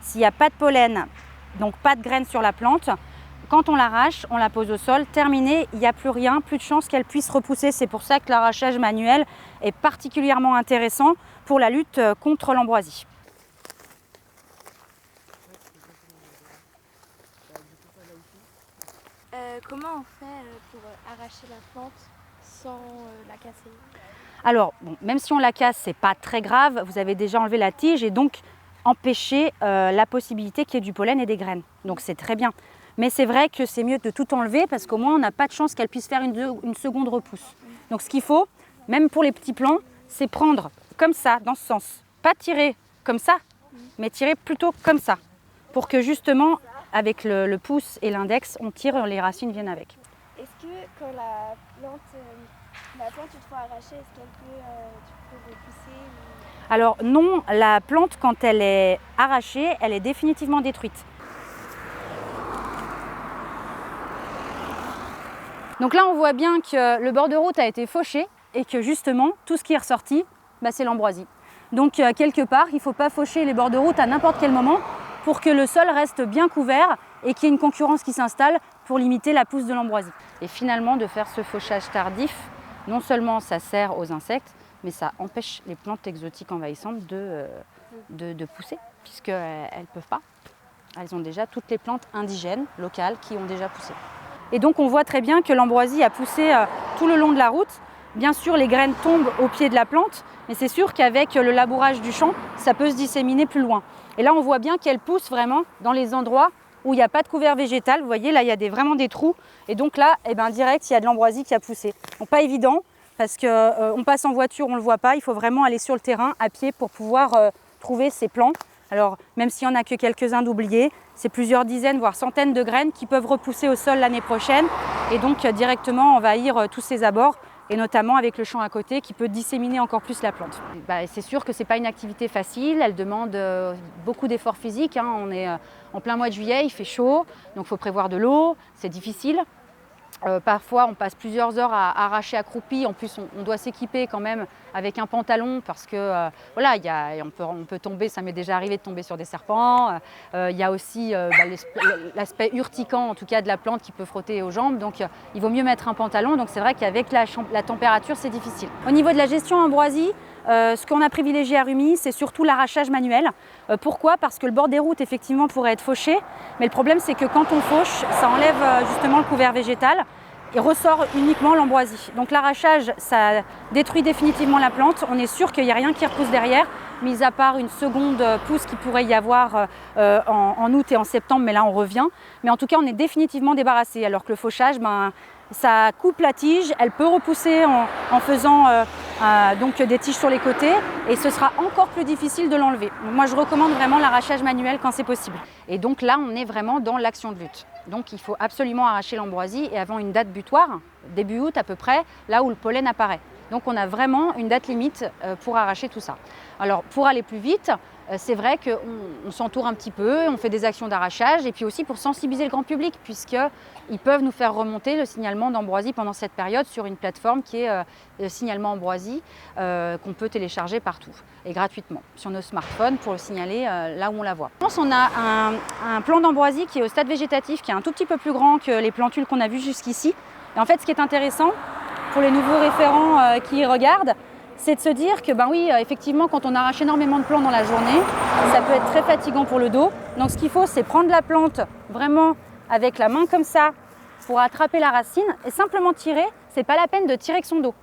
s'il n'y a pas de pollen, donc pas de graines sur la plante, quand on l'arrache, on la pose au sol, terminé, il n'y a plus rien, plus de chance qu'elle puisse repousser. C'est pour ça que l'arrachage manuel est particulièrement intéressant pour la lutte contre l'ambroisie. Comment on fait pour arracher la plante sans la casser? Alors, bon, même si on la casse, ce n'est pas très grave, vous avez déjà enlevé la tige et donc empêcher la possibilité qu'il y ait du pollen et des graines. Donc c'est très bien. Mais c'est vrai que c'est mieux de tout enlever parce qu'au moins on n'a pas de chance qu'elle puisse faire une seconde repousse. Donc ce qu'il faut, même pour les petits plants, c'est prendre comme ça, dans ce sens. Pas tirer comme ça, mais tirer plutôt comme ça. Pour que justement, avec le pouce et l'index, on tire, les racines viennent avec. Est-ce que quand la plante une fois arrachée, est-ce qu'elle peut repousser Alors non, la plante quand elle est arrachée, elle est définitivement détruite. Donc là on voit bien que le bord de route a été fauché et que justement tout ce qui est ressorti, c'est l'ambroisie. Donc quelque part il ne faut pas faucher les bords de route à n'importe quel moment pour que le sol reste bien couvert et qu'il y ait une concurrence qui s'installe pour limiter la pousse de l'ambroisie. Et finalement de faire ce fauchage tardif, non seulement ça sert aux insectes, mais ça empêche les plantes exotiques envahissantes de pousser, puisqu'elles ne peuvent pas. Elles ont déjà toutes les plantes indigènes, locales, qui ont déjà poussé. Et donc on voit très bien que l'ambroisie a poussé tout le long de la route. Bien sûr, les graines tombent au pied de la plante, mais c'est sûr qu'avec le labourage du champ, ça peut se disséminer plus loin. Et là, on voit bien qu'elle pousse vraiment dans les endroits où il n'y a pas de couvert végétal. Vous voyez, là, il y a vraiment des trous. Et donc là, direct, il y a de l'ambroisie qui a poussé. Donc pas évident, parce qu'on passe en voiture, on ne le voit pas. Il faut vraiment aller sur le terrain, à pied, pour pouvoir trouver ces plants. Alors, même s'il n'y en a que quelques-uns d'oubliés, c'est plusieurs dizaines, voire centaines de graines qui peuvent repousser au sol l'année prochaine et donc directement envahir tous ces abords, et notamment avec le champ à côté qui peut disséminer encore plus la plante. C'est sûr que ce n'est pas une activité facile, elle demande beaucoup d'efforts physiques. On est en plein mois de juillet, il fait chaud, donc il faut prévoir de l'eau, c'est difficile. Parfois, on passe plusieurs heures à arracher accroupi. En plus, on doit s'équiper quand même avec un pantalon parce que voilà, on peut tomber, ça m'est déjà arrivé de tomber sur des serpents. Il y a aussi l'aspect urticant, en tout cas de la plante, qui peut frotter aux jambes. Donc, il vaut mieux mettre un pantalon. Donc, c'est vrai qu'avec la température, c'est difficile. Au niveau de la gestion ambroisie, ce qu'on a privilégié à Rumilly, c'est surtout l'arrachage manuel. Pourquoi? Parce que le bord des routes, effectivement, pourrait être fauché. Mais le problème, c'est que quand on fauche, ça enlève justement le couvert végétal et ressort uniquement l'ambroisie. Donc l'arrachage, ça détruit définitivement la plante. On est sûr qu'il n'y a rien qui repousse derrière, mis à part une seconde pousse qui pourrait y avoir en août et en septembre, mais là on revient. Mais en tout cas, on est définitivement débarrassé, alors que le fauchage, ça coupe la tige, elle peut repousser en faisant donc des tiges sur les côtés et ce sera encore plus difficile de l'enlever. Moi, je recommande vraiment l'arrachage manuel quand c'est possible. Et donc là, on est vraiment dans l'action de lutte. Donc il faut absolument arracher l'ambroisie et avant une date butoir, début août à peu près, là où le pollen apparaît. Donc on a vraiment une date limite pour arracher tout ça. Alors pour aller plus vite, c'est vrai qu'on s'entoure un petit peu, on fait des actions d'arrachage et puis aussi pour sensibiliser le grand public puisqu'ils peuvent nous faire remonter le signalement d'ambroisie pendant cette période sur une plateforme qui est signalement ambroisie qu'on peut télécharger partout et gratuitement sur nos smartphones pour le signaler là où on la voit. Je pense qu'on a un plan d'ambroisie qui est au stade végétatif, qui est un tout petit peu plus grand que les plantules qu'on a vues jusqu'ici. Et en fait, ce qui est intéressant pour les nouveaux référents qui regardent, c'est de se dire que oui, effectivement, quand on arrache énormément de plants dans la journée, ça peut être très fatigant pour le dos. Donc ce qu'il faut, c'est prendre la plante vraiment avec la main comme ça pour attraper la racine et simplement tirer. C'est pas la peine de tirer avec son dos.